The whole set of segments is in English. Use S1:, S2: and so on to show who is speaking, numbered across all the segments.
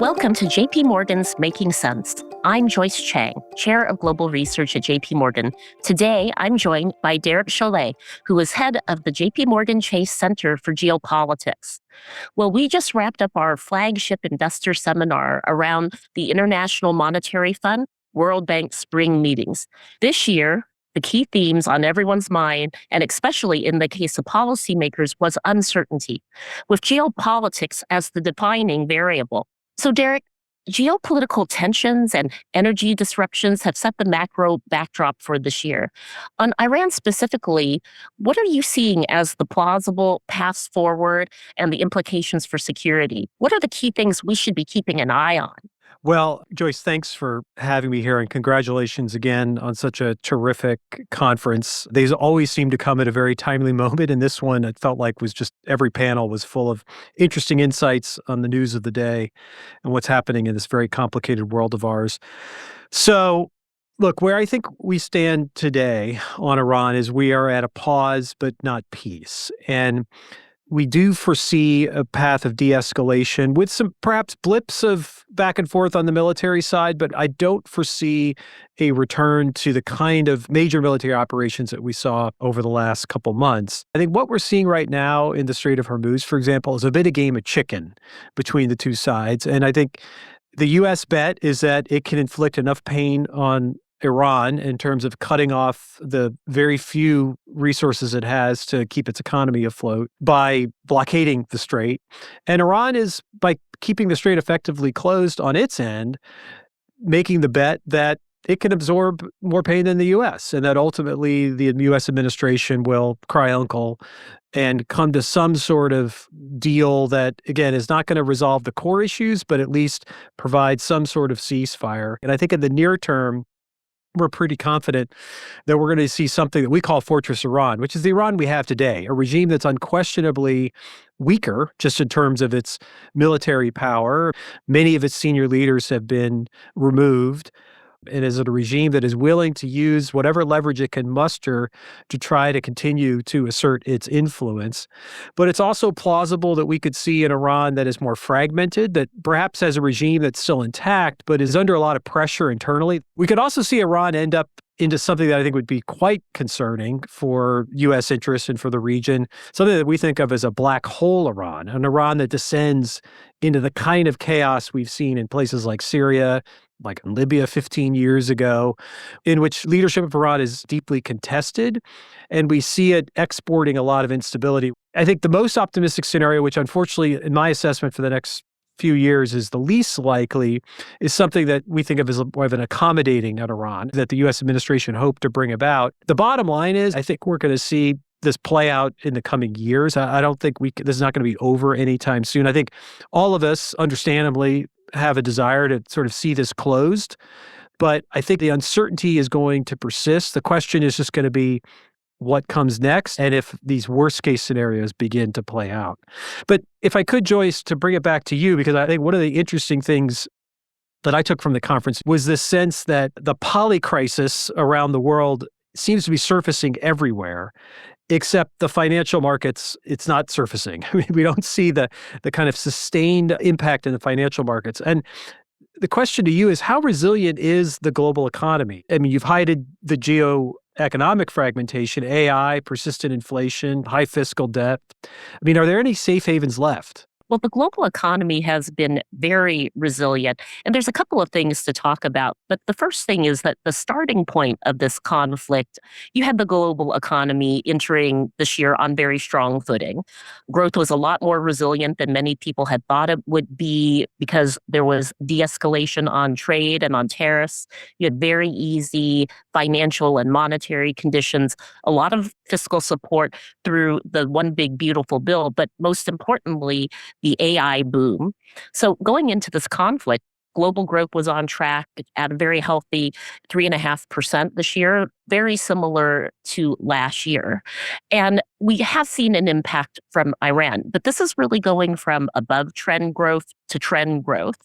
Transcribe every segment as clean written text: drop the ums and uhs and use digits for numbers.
S1: Welcome to JP Morgan's Making Sense. I'm Joyce Chang, Chair of Global Research at JP Morgan. Today, I'm joined by Derek Chollet, who is head of the JPMorganChase Center for Geopolitics. Well, we just wrapped up our flagship investor seminar around the International Monetary Fund World Bank spring meetings. This year, the key themes on everyone's mind, and especially in the case of policymakers, was uncertainty, with geopolitics as the defining variable. So, Derek, geopolitical tensions and energy disruptions have set the macro backdrop for this year. On Iran specifically, what are you seeing as the plausible paths forward and the implications for security? What are the key things we should be keeping an eye on?
S2: Well, Joyce, thanks for having me here and congratulations again on such a terrific conference. They always seem to come at a very timely moment, and this one, it felt like was just every panel was full of interesting insights on the news of the day and what's happening in this very complicated world of ours. So, look, where I think we stand today on Iran is we are at a pause, but not peace. And we do foresee a path of de-escalation with some perhaps blips of back and forth on the military side, but I don't foresee a return to the kind of major military operations that we saw over the last couple months. I think what we're seeing right now in the Strait of Hormuz, for example, is a bit of game of chicken between the two sides. And I think the U.S. bet is that it can inflict enough pain on Iran in terms of cutting off the very few resources it has to keep its economy afloat by blockading the strait. And Iran is, by keeping the strait effectively closed on its end, making the bet that it can absorb more pain than the U.S. and that ultimately the U.S. administration will cry uncle and come to some sort of deal that, again, is not going to resolve the core issues, but at least provide some sort of ceasefire. And I think in the near term, we're pretty confident that we're going to see something that we call Fortress Iran, which is the Iran we have today, a regime that's unquestionably weaker just in terms of its military power. Many of its senior leaders have been removed. And is it a regime that is willing to use whatever leverage it can muster to try to continue to assert its influence? But it's also plausible that we could see an Iran that is more fragmented, that perhaps has a regime that's still intact, but is under a lot of pressure internally. We could also see Iran end up into something that I think would be quite concerning for U.S. interests and for the region, something that we think of as a black hole Iran, an Iran that descends into the kind of chaos we've seen in places like Syria, like in Libya 15 years ago, in which leadership of Iran is deeply contested, and we see it exporting a lot of instability. I think the most optimistic scenario, which unfortunately, in my assessment for the next few years is the least likely, is something that we think of as more of an accommodating at Iran that the U.S. administration hoped to bring about. The bottom line is, I think we're going to see this play out in the coming years. I don't think this is not going to be over anytime soon. I think all of us, understandably, have a desire to sort of see this closed, but I think the uncertainty is going to persist. The question is just going to be what comes next and if these worst case scenarios begin to play out. But if I could, Joyce, to bring it back to you, because I think one of the interesting things that I took from the conference was this sense that the poly crisis around the world seems to be surfacing everywhere, except the financial markets, it's not surfacing. I mean, we don't see the kind of sustained impact in the financial markets. And the question to you is, how resilient is the global economy? I mean, you've highlighted the geoeconomic fragmentation, AI, persistent inflation, high fiscal debt. I mean, are there any safe havens left?
S1: Well, the global economy has been very resilient, and there's a couple of things to talk about. But the first thing is that the starting point of this conflict, you had the global economy entering this year on very strong footing. Growth was a lot more resilient than many people had thought it would be because there was de-escalation on trade and on tariffs. You had very easy financial and monetary conditions, a lot of fiscal support through the one big beautiful bill, but most importantly, the AI boom. So going into this conflict, global growth was on track at a very healthy 3.5% this year, very similar to last year. And we have seen an impact from Iran, but this is really going from above trend growth to trend growth.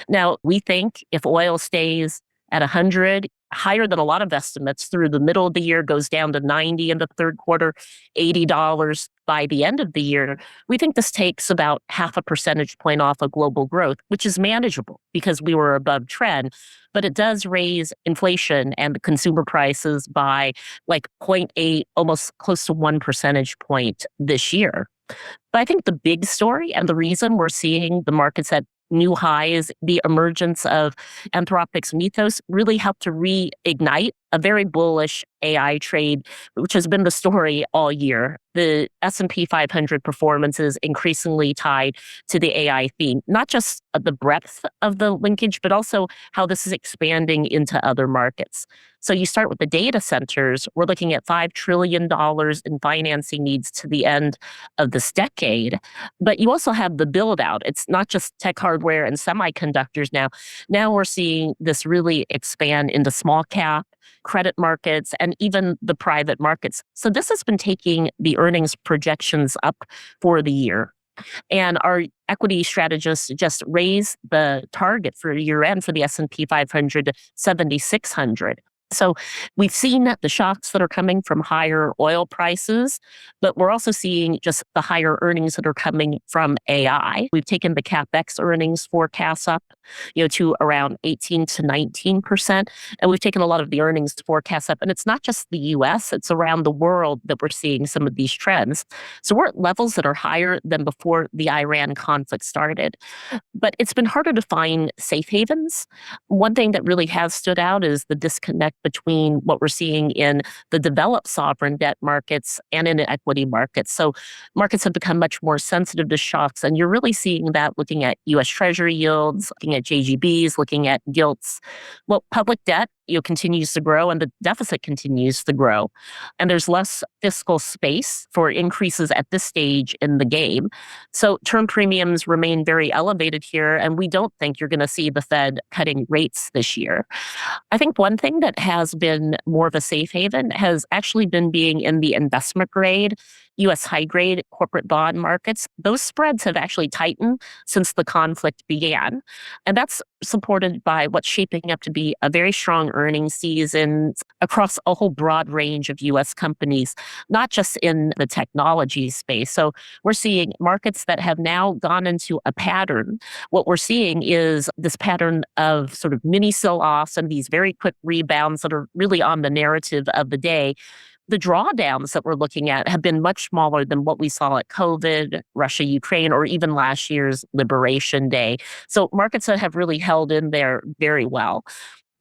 S1: Now, we think if oil stays at 100, higher than a lot of estimates through the middle of the year, goes down to 90 in the third quarter, $80 by the end of the year, we think this takes about half a percentage point off of global growth, which is manageable because we were above trend. But it does raise inflation and consumer prices by like zero point 0.8, almost close to 1 percentage point this year. But I think the big story and the reason we're seeing the markets at new highs, the emergence of Anthropic's Mythos really helped to reignite a very bullish AI trade, which has been the story all year. The S&P 500 performance is increasingly tied to the AI theme, not just the breadth of the linkage, but also how this is expanding into other markets. So you start with the data centers. We're looking at $5 trillion in financing needs to the end of this decade. But you also have the build out. It's not just tech hardware and semiconductors now. Now we're seeing this really expand into small cap, credit markets, and even the private markets. So this has been taking the earnings projections up for the year. And our equity strategists just raised the target for year end for the S&P 500 to 7,600. So we've seen the shocks that are coming from higher oil prices, but we're also seeing just the higher earnings that are coming from AI. We've taken the CapEx earnings forecasts up, to around 18 to 19%. And we've taken a lot of the earnings forecasts up. And it's not just the US, it's around the world that we're seeing some of these trends. So we're at levels that are higher than before the Iran conflict started. But it's been harder to find safe havens. One thing that really has stood out is the disconnect between what we're seeing in the developed sovereign debt markets and in equity markets. So markets have become much more sensitive to shocks. And you're really seeing that looking at U.S. Treasury yields, looking at JGBs, looking at gilts. Well, public debt continues to grow and the deficit continues to grow. And there's less fiscal space for increases at this stage in the game. So term premiums remain very elevated here, and we don't think you're going to see the Fed cutting rates this year. I think one thing that has been more of a safe haven has actually been being in the investment grade, U.S. high grade corporate bond markets. Those spreads have actually tightened since the conflict began. And that's supported by what's shaping up to be a very strong earnings season across a whole broad range of U.S. companies, not just in the technology space. So we're seeing markets that have now gone into a pattern. What we're seeing is this pattern of sort of mini sell-offs and these very quick rebounds that are really on the narrative of the day. The drawdowns that we're looking at have been much smaller than what we saw at COVID, Russia, Ukraine, or even last year's Liberation Day. So markets that have really held in there very well.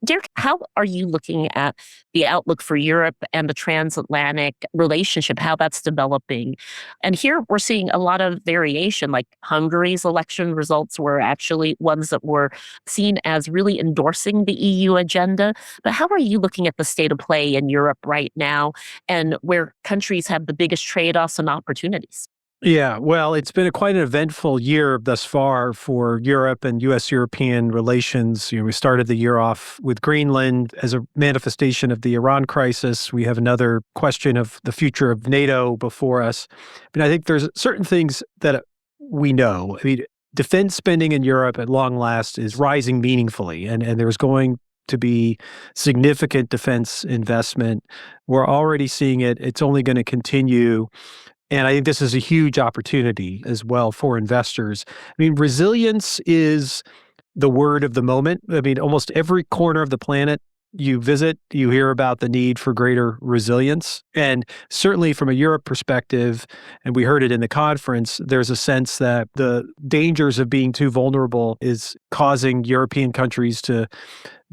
S1: Derek, how are you looking at the outlook for Europe and the transatlantic relationship, how that's developing? And here we're seeing a lot of variation, like Hungary's election results were actually ones that were seen as really endorsing the EU agenda. But how are you looking at the state of play in Europe right now and where countries have the biggest trade-offs and opportunities?
S2: Yeah, well, it's been quite an eventful year thus far for Europe and U.S.-European relations. We started the year off with Greenland as a manifestation of the Iran crisis. We have another question of the future of NATO before us. I think there's certain things that we know. Defense spending in Europe at long last is rising meaningfully, and there's going to be significant defense investment. We're already seeing it. It's only going to continue. And I think this is a huge opportunity as well for investors. Resilience is the word of the moment. Almost every corner of the planet you visit, you hear about the need for greater resilience. And certainly from a Europe perspective, and we heard it in the conference, there's a sense that the dangers of being too vulnerable is causing European countries to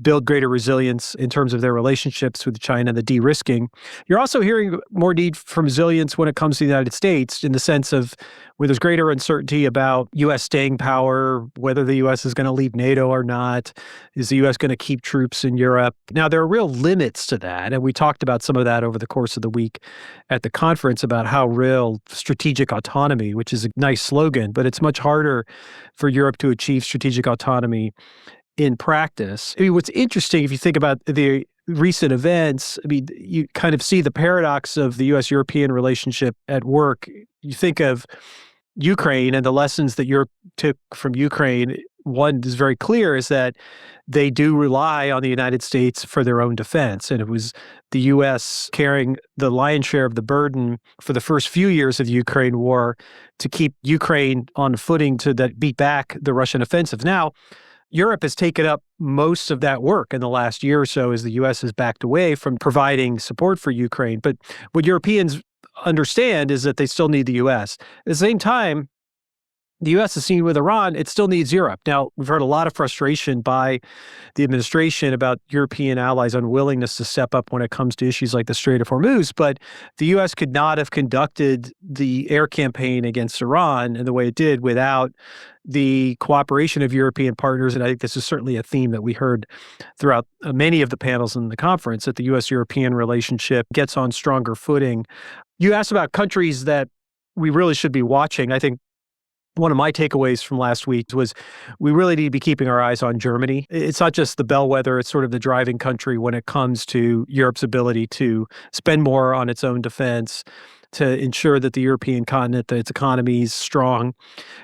S2: build greater resilience in terms of their relationships with China, the de-risking. You're also hearing more need for resilience when it comes to the United States in the sense of where there's greater uncertainty about U.S. staying power, whether the U.S. is going to leave NATO or not. Is the U.S. going to keep troops in Europe? Now, there are real limits to that, and we talked about some of that over the course of the week at the conference about how real strategic autonomy, which is a nice slogan, but it's much harder for Europe to achieve strategic autonomy in practice. What's interesting, if you think about the recent events, you kind of see the paradox of the U.S.-European relationship at work. You think of Ukraine and the lessons that Europe took from Ukraine one is very clear is that they do rely on the United States for their own defense. And it was the U.S. carrying the lion's share of the burden for the first few years of the Ukraine war to keep Ukraine on footing to beat back the Russian offensive. Now, Europe has taken up most of that work in the last year or so as the U.S. has backed away from providing support for Ukraine. But what Europeans understand is that they still need the U.S. At the same time, the U.S. has seen with Iran, it still needs Europe. Now, we've heard a lot of frustration by the administration about European allies' unwillingness to step up when it comes to issues like the Strait of Hormuz, but the U.S. could not have conducted the air campaign against Iran in the way it did without the cooperation of European partners. And I think this is certainly a theme that we heard throughout many of the panels in the conference, that the U.S.-European relationship gets on stronger footing. You asked about countries that we really should be watching. I think one of my takeaways from last week was we really need to be keeping our eyes on Germany. It's not just the bellwether, it's sort of the driving country when it comes to Europe's ability to spend more on its own defense, to ensure that the European continent, that its economy is strong.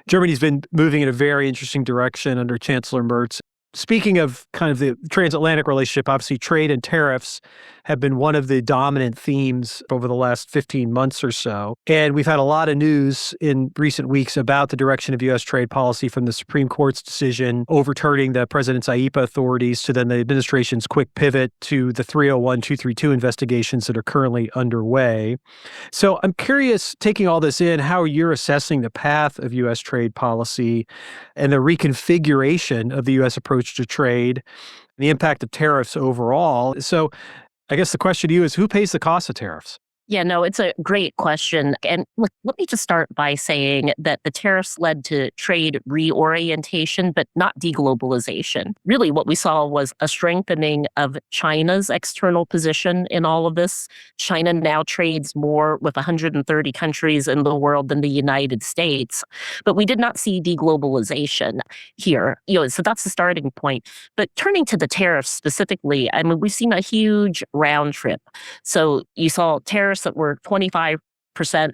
S2: Germany's been moving in a very interesting direction under Chancellor Merz. Speaking of kind of the transatlantic relationship, obviously trade and tariffs have been one of the dominant themes over the last 15 months or so. And we've had a lot of news in recent weeks about the direction of U.S. trade policy, from the Supreme Court's decision overturning the president's IEPA authorities to then the administration's quick pivot to the 301, 232 investigations that are currently underway. So I'm curious, taking all this in, how you're assessing the path of U.S. trade policy and the reconfiguration of the U.S. approach to trade, the impact of tariffs overall. So I guess the question to you is, who pays the cost of tariffs?
S1: Yeah, no, it's a great question. And look, let me just start by saying that the tariffs led to trade reorientation, but not deglobalization. Really, what we saw was a strengthening of China's external position in all of this. China now trades more with 130 countries in the world than the United States. But we did not see deglobalization here. So that's the starting point. But turning to the tariffs specifically, I mean, we've seen a huge round trip. So you saw tariffs that were 25%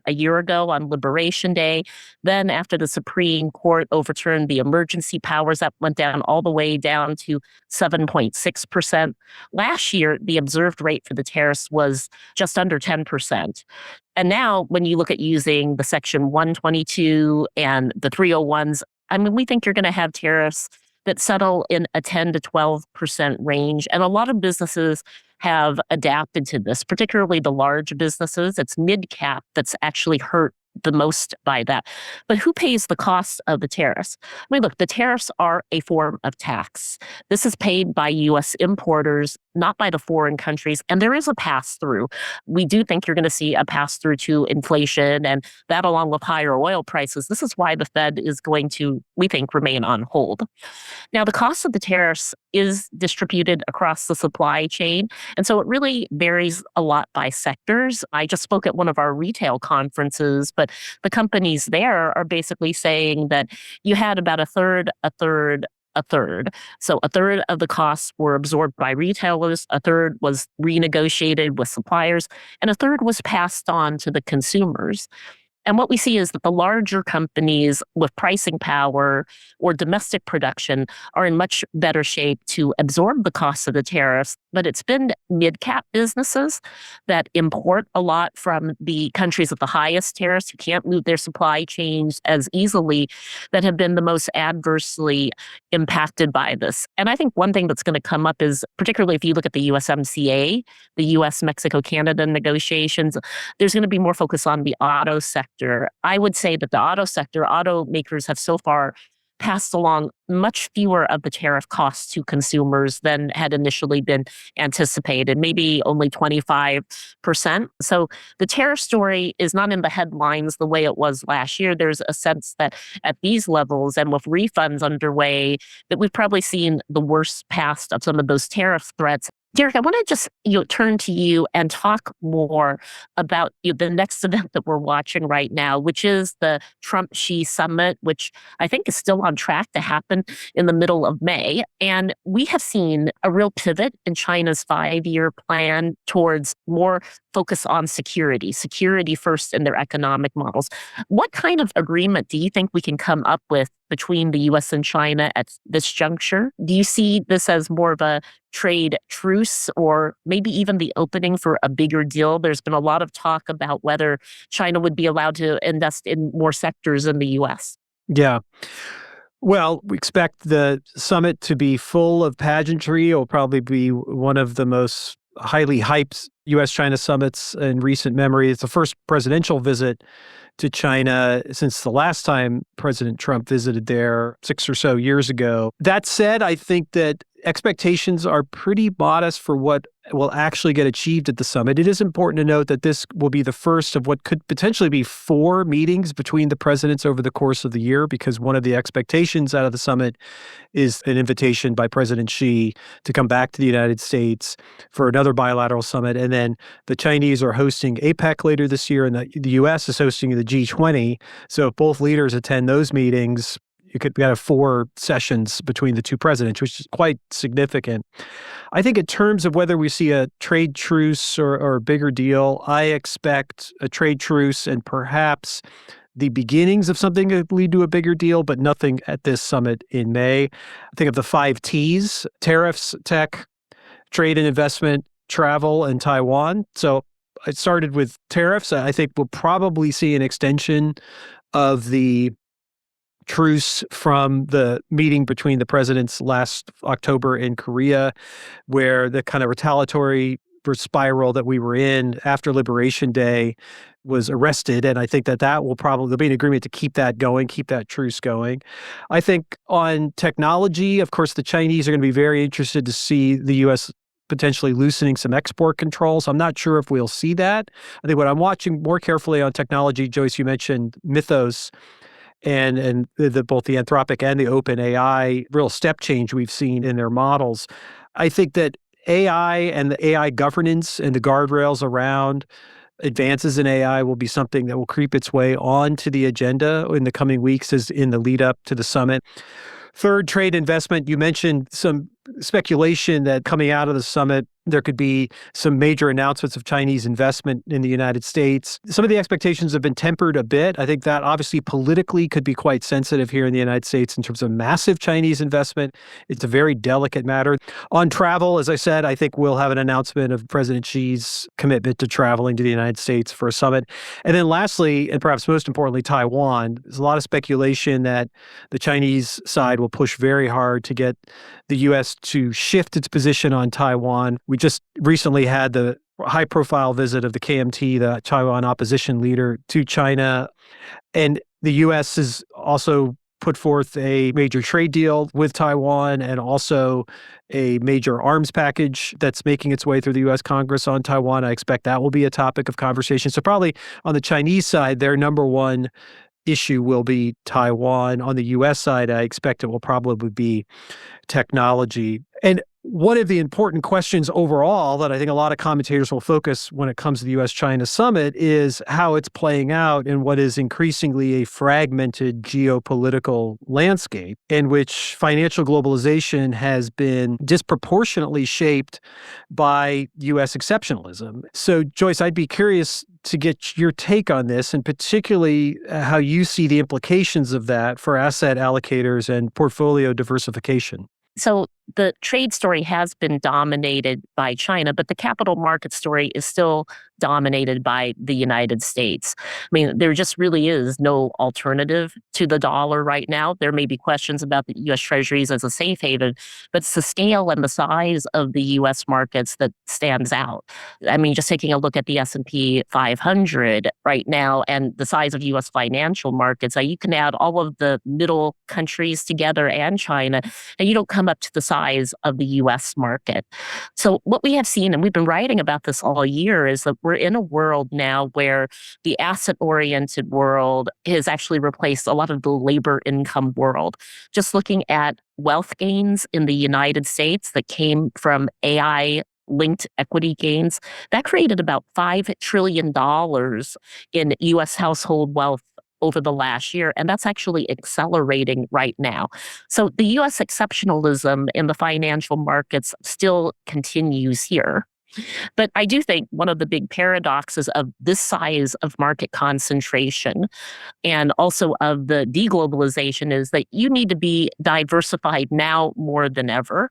S1: a year ago on Liberation Day. Then after the Supreme Court overturned the emergency powers, that went down all the way down to 7.6%. Last year, the observed rate for the tariffs was just under 10%. And now when you look at using the Section 122 and the 301s, I mean, we think you're going to have tariffs that settle in a 10 to 12% range. And a lot of businesses have adapted to this, particularly the large businesses. It's mid-cap that's actually hurt the most by that. But who pays the cost of the tariffs? I mean, look, the tariffs are a form of tax. This is paid by U.S. importers, not by the foreign countries. And there is a pass-through. We do think you're going to see a pass-through to inflation, and that along with higher oil prices. This is why the Fed is going to, we think, remain on hold. Now, the cost of the tariffs is distributed across the supply chain. And so it really varies a lot by sectors. I just spoke at one of our retail conferences, but the companies there are basically saying that you had about a third. So a third of the costs were absorbed by retailers, a third was renegotiated with suppliers, and a third was passed on to the consumers. And what we see is that the larger companies with pricing power or domestic production are in much better shape to absorb the costs of the tariffs. But it's been mid-cap businesses that import a lot from the countries with the highest tariffs, who can't move their supply chains as easily, that have been the most adversely impacted by this. And I think one thing that's going to come up is, particularly if you look at the USMCA, the US-Mexico-Canada negotiations, there's going to be more focus on the auto sector. I would say that the auto sector, automakers have so far passed along much fewer of the tariff costs to consumers than had initially been anticipated, maybe only 25%. So the tariff story is not in the headlines the way it was last year. There's a sense that at these levels and with refunds underway, that we've probably seen the worst past of some of those tariff threats. Derek, I want to just turn to you and talk more about the next event that we're watching right now, which is the Trump-Xi summit, which I think is still on track to happen in the middle of May. And we have seen a real pivot in China's 5-year plan towards more focus on security first in their economic models. What kind of agreement do you think we can come up with between the U.S. and China at this juncture? Do you see this as more of a trade truce or maybe even the opening for a bigger deal? There's been a lot of talk about whether China would be allowed to invest in more sectors in the U.S.
S2: Yeah. Well, we expect the summit to be full of pageantry. It will probably be one of the most highly hyped U.S. China summits in recent memory. It's the first presidential visit to China since the last time President Trump visited there 6 or so years ago. That said, I think that expectations are pretty modest for what will actually get achieved at the summit. It is important to note that this will be the first of what could potentially be 4 meetings between the presidents over the course of the year, because one of the expectations out of the summit is an invitation by President Xi to come back to the United States for another bilateral summit. And then the Chinese are hosting APEC later this year, and the U.S. is hosting the G20. So if both leaders attend those meetings, you could have 4 sessions between the two presidents, which is quite significant. I think in terms of whether we see a trade truce or a bigger deal, I expect a trade truce and perhaps the beginnings of something that lead to a bigger deal, but nothing at this summit in May. I think of the 5 T's: tariffs, tech, trade and investment, travel, and Taiwan. So I started with tariffs. I think we'll probably see an extension of the truce from the meeting between the presidents last October in Korea, where the kind of retaliatory spiral that we were in after Liberation Day was arrested. And I think that will probably, there'll be an agreement to keep that going, keep that truce going. I think on technology, of course, the Chinese are going to be very interested to see the U.S. potentially loosening some export controls. I'm not sure if we'll see that. I think what I'm watching more carefully on technology, Joyce, you mentioned Mythos, and both the Anthropic and the OpenAI real step change we've seen in their models. I think that AI and the AI governance and the guardrails around advances in AI will be something that will creep its way onto the agenda in the coming weeks as in the lead up to the summit. Third, trade investment. You mentioned some speculation that coming out of the summit, there could be some major announcements of Chinese investment in the United States. Some of the expectations have been tempered a bit. I think that obviously politically could be quite sensitive here in the United States in terms of massive Chinese investment. It's a very delicate matter. On travel, as I said, I think we'll have an announcement of President Xi's commitment to traveling to the United States for a summit. And then lastly, and perhaps most importantly, Taiwan. There's a lot of speculation that the Chinese side will push very hard to get the U.S. to shift its position on Taiwan. We just recently had the high-profile visit of the KMT, the Taiwan opposition leader, to China. And the U.S. has also put forth a major trade deal with Taiwan and also a major arms package that's making its way through the U.S. Congress on Taiwan. I expect that will be a topic of conversation. So probably on the Chinese side, their number one issue will be Taiwan. On the U.S. side, I expect it will probably be technology. And one of the important questions overall that I think a lot of commentators will focus when it comes to the U.S. China summit is how it's playing out in what is increasingly a fragmented geopolitical landscape in which financial globalization has been disproportionately shaped by U.S. exceptionalism. So, Joyce, I'd be curious to get your take on this, and particularly how you see the implications of that for asset allocators and portfolio diversification.
S1: So the trade story has been dominated by China, but the capital market story is still dominated by the United States. I mean, there just really is no alternative to the dollar right now. There may be questions about the U.S. Treasuries as a safe haven, but it's the scale and the size of the U.S. markets that stands out. I mean, just taking a look at the S&P 500 right now and the size of U.S. financial markets, you can add all of the middle countries together and China, and you don't come up to the size of the U.S. market. So what we have seen, and we've been writing about this all year, is that we're in a world now where the asset-oriented world has actually replaced a lot of the labor income world. Just looking at wealth gains in the United States that came from AI linked equity gains, that created about $5 trillion in U.S. household wealth over the last year, and that's actually accelerating right now. So the U.S. exceptionalism in the financial markets still continues here. But I do think one of the big paradoxes of this size of market concentration and also of the deglobalization is that you need to be diversified now more than ever.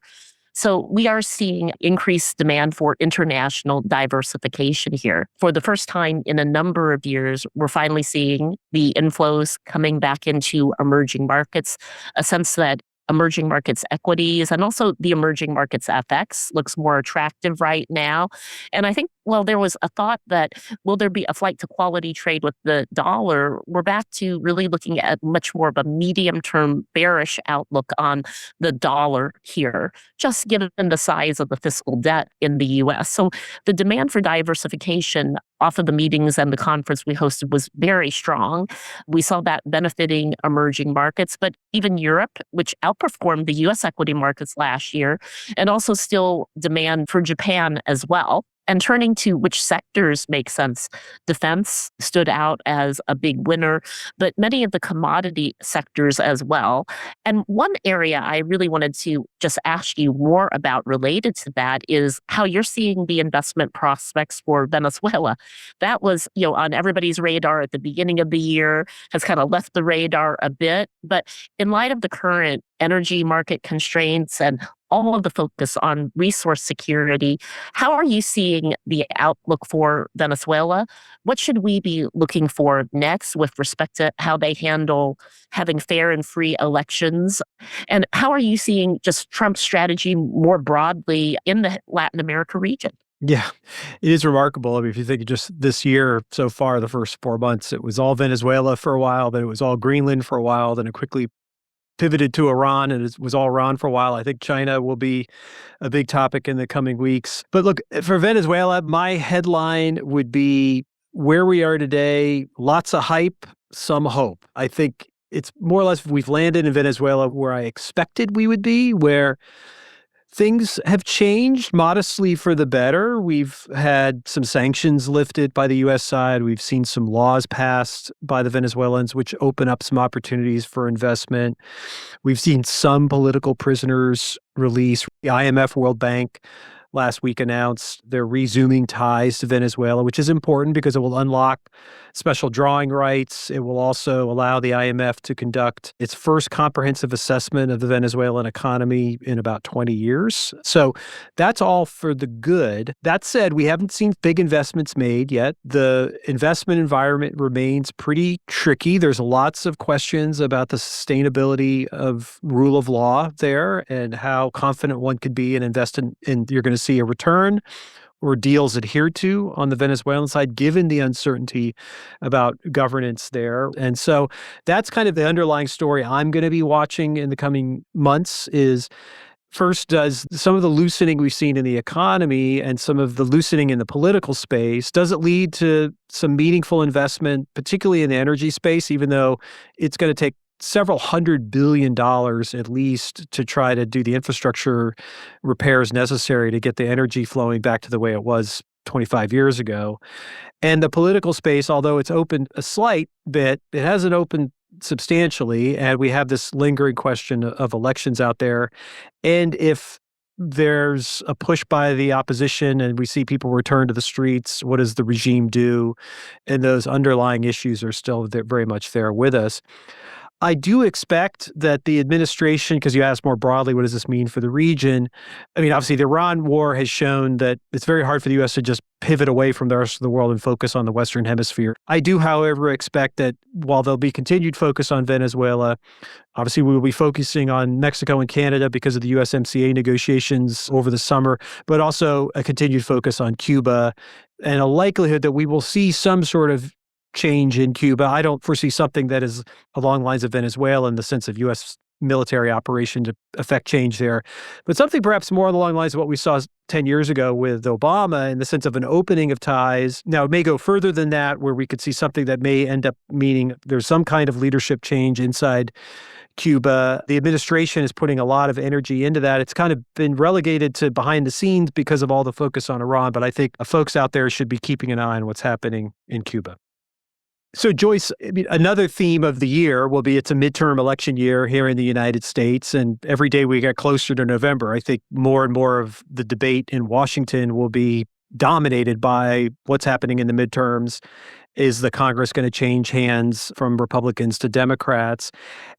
S1: So we are seeing increased demand for international diversification here. For the first time in a number of years, we're finally seeing the inflows coming back into emerging markets, a sense that emerging markets equities and also the emerging markets FX looks more attractive right now. And I think, well, there was a thought that will there be a flight to quality trade with the dollar? We're back to really looking at much more of a medium term bearish outlook on the dollar here, just given the size of the fiscal debt in the US. So the demand for diversification off of the meetings and the conference we hosted was very strong. We saw that benefiting emerging markets, but even Europe, which outperformed the US equity markets last year, and also still demand for Japan as well. And turning to which sectors make sense, defense stood out as a big winner, but many of the commodity sectors as well. And one area I really wanted to just ask you more about related to that is how you're seeing the investment prospects for Venezuela. That was, on everybody's radar at the beginning of the year, has kind of left the radar a bit. But in light of the current energy market constraints and all of the focus on resource security, how are you seeing the outlook for Venezuela? What should we be looking for next with respect to how they handle having fair and free elections? And how are you seeing just Trump's strategy more broadly in the Latin America region?
S2: Yeah, it is remarkable. I mean, if you think of just this year so far, the first 4 months, it was all Venezuela for a while, then it was all Greenland for a while, then it quickly pivoted to Iran, and it was all Iran for a while. I think China will be a big topic in the coming weeks. But look, for Venezuela, my headline would be where we are today, lots of hype, some hope. I think it's more or less we've landed in Venezuela where I expected we would be, where things have changed modestly for the better. We've had some sanctions lifted by the U.S. side. We've seen some laws passed by the Venezuelans, which open up some opportunities for investment. We've seen some political prisoners released. The IMF, World Bank, last week announced they're resuming ties to Venezuela, which is important because it will unlock special drawing rights. It will also allow the IMF to conduct its first comprehensive assessment of the Venezuelan economy in about 20 years. So that's all for the good. That said, we haven't seen big investments made yet. The investment environment remains pretty tricky. There's lots of questions about the sustainability of rule of law there and how confident one could be and invest in you're going to see a return or deals adhered to on the Venezuelan side, given the uncertainty about governance there. And so that's kind of the underlying story I'm going to be watching in the coming months is first, does some of the loosening we've seen in the economy and some of the loosening in the political space, does it lead to some meaningful investment, particularly in the energy space, even though it's going to take several $100 billion at least to try to do the infrastructure repairs necessary to get the energy flowing back to the way it was 25 years ago. And the political space, although it's opened a slight bit, it hasn't opened substantially. And we have this lingering question of elections out there. And if there's a push by the opposition and we see people return to the streets, what does the regime do? And those underlying issues are still very much there with us. I do expect that the administration, because you asked more broadly, what does this mean for the region? I mean, obviously, the Iran war has shown that it's very hard for the U.S. to just pivot away from the rest of the world and focus on the Western Hemisphere. I do, however, expect that while there'll be continued focus on Venezuela, obviously, we will be focusing on Mexico and Canada because of the USMCA negotiations over the summer, but also a continued focus on Cuba and a likelihood that we will see some sort of change in Cuba. I don't foresee something that is along the lines of Venezuela in the sense of U.S. military operation to affect change there, but something perhaps more along the lines of what we saw 10 years ago with Obama in the sense of an opening of ties. Now, it may go further than that, where we could see something that may end up meaning there's some kind of leadership change inside Cuba. The administration is putting a lot of energy into that. It's kind of been relegated to behind the scenes because of all the focus on Iran, but I think folks out there should be keeping an eye on what's happening in Cuba. So, Joyce, I mean, another theme of the year will be it's a midterm election year here in the United States. And every day we get closer to November, I think more and more of the debate in Washington will be dominated by what's happening in the midterms. Is the Congress going to change hands from Republicans to Democrats?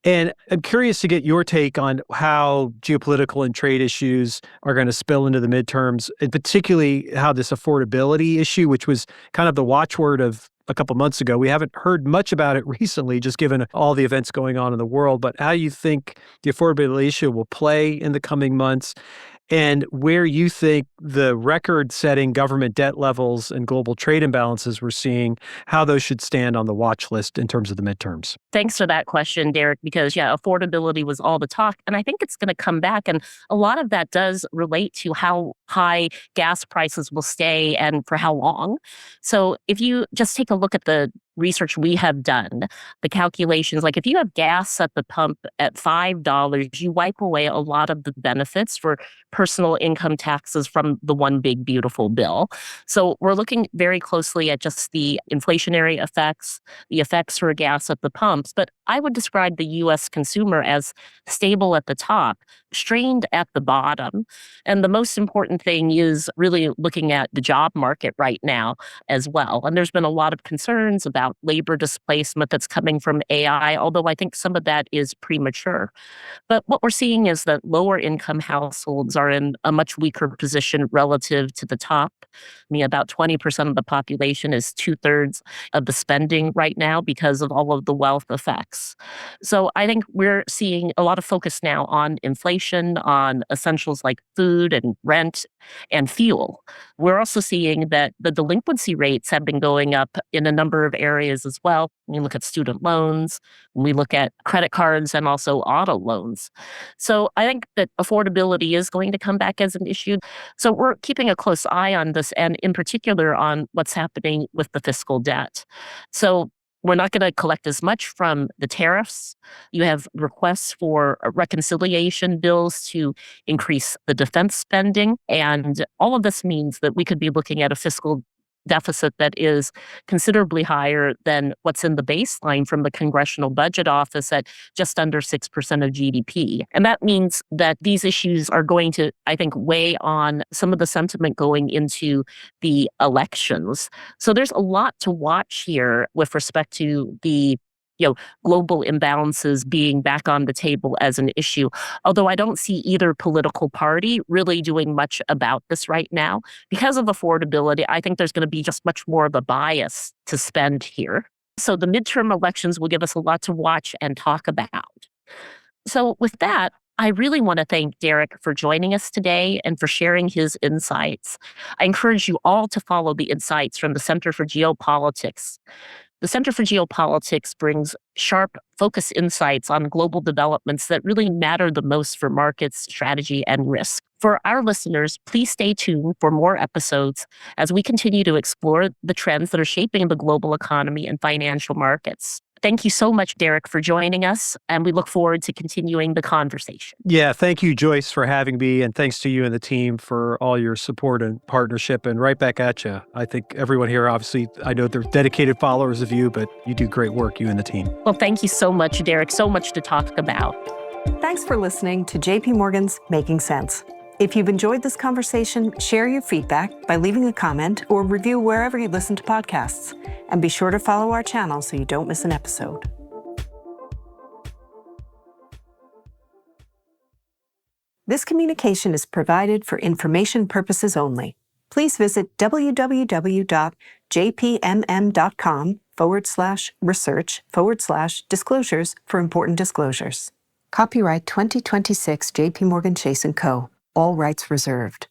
S2: And I'm curious to get your take on how geopolitical and trade issues are going to spill into the midterms, and particularly how this affordability issue, which was kind of the watchword of a couple months ago. We haven't heard much about it recently, just given all the events going on in the world. But how you think the affordability issue will play in the coming months, and where you think the record-setting government debt levels and global trade imbalances we're seeing, how those should stand on the watch list in terms of the midterms.
S1: Thanks for that question, Derek, because affordability was all the talk. And I think it's going to come back. And a lot of that does relate to how high gas prices will stay and for how long. So if you just take a look at the research we have done, the calculations, like if you have gas at the pump at $5, you wipe away a lot of the benefits for personal income taxes from the one big beautiful bill. So we're looking very closely at just the inflationary effects, the effects for gas at the pumps. But I would describe the U.S. consumer as stable at the top, strained at the bottom. And the most important thing is really looking at the job market right now as well. And there's been a lot of concerns about labor displacement that's coming from AI, although I think some of that is premature. But what we're seeing is that lower income households are in a much weaker position relative to the top. I mean, about 20% of the population is 2/3 of the spending right now because of all of the wealth effects. So I think we're seeing a lot of focus now on inflation, on essentials like food and rent and fuel. We're also seeing that the delinquency rates have been going up in a number of areas as well. When we look at student loans, when we look at credit cards and also auto loans. So I think that affordability is going to come back as an issue. So we're keeping a close eye on this, and in particular on what's happening with the fiscal debt. So we're not going to collect as much from the tariffs. You have requests for reconciliation bills to increase the defense spending. And all of this means that we could be looking at a fiscal deficit that is considerably higher than what's in the baseline from the Congressional Budget Office at just under 6% of GDP. And that means that these issues are going to, I think, weigh on some of the sentiment going into the elections. So there's a lot to watch here with respect to the global imbalances being back on the table as an issue. Although I don't see either political party really doing much about this right now. Because of affordability, I think there's going to be just much more of a bias to spend here. So the midterm elections will give us a lot to watch and talk about. So with that, I really want to thank Derek for joining us today and for sharing his insights. I encourage you all to follow the insights from the Center for Geopolitics. The Center for Geopolitics brings sharp, focused insights on global developments that really matter the most for markets, strategy, and risk. For our listeners, please stay tuned for more episodes as we continue to explore the trends that are shaping the global economy and financial markets. Thank you so much, Derek, for joining us, and we look forward to continuing the conversation.
S2: Yeah, thank you, Joyce, for having me, and thanks to you and the team for all your support and partnership, and right back at you. I think everyone here, obviously, I know they're dedicated followers of you, but you do great work, you and the team.
S1: Well, thank you so much, Derek. So much to talk about.
S3: Thanks for listening to JP Morgan's Making Sense. If you've enjoyed this conversation, share your feedback by leaving a comment or review wherever you listen to podcasts. And be sure to follow our channel so you don't miss an episode. This communication is provided for information purposes only. Please visit www.jpmm.com/research/disclosures for important disclosures. Copyright 2026 JPMorgan Chase & Co. All rights reserved.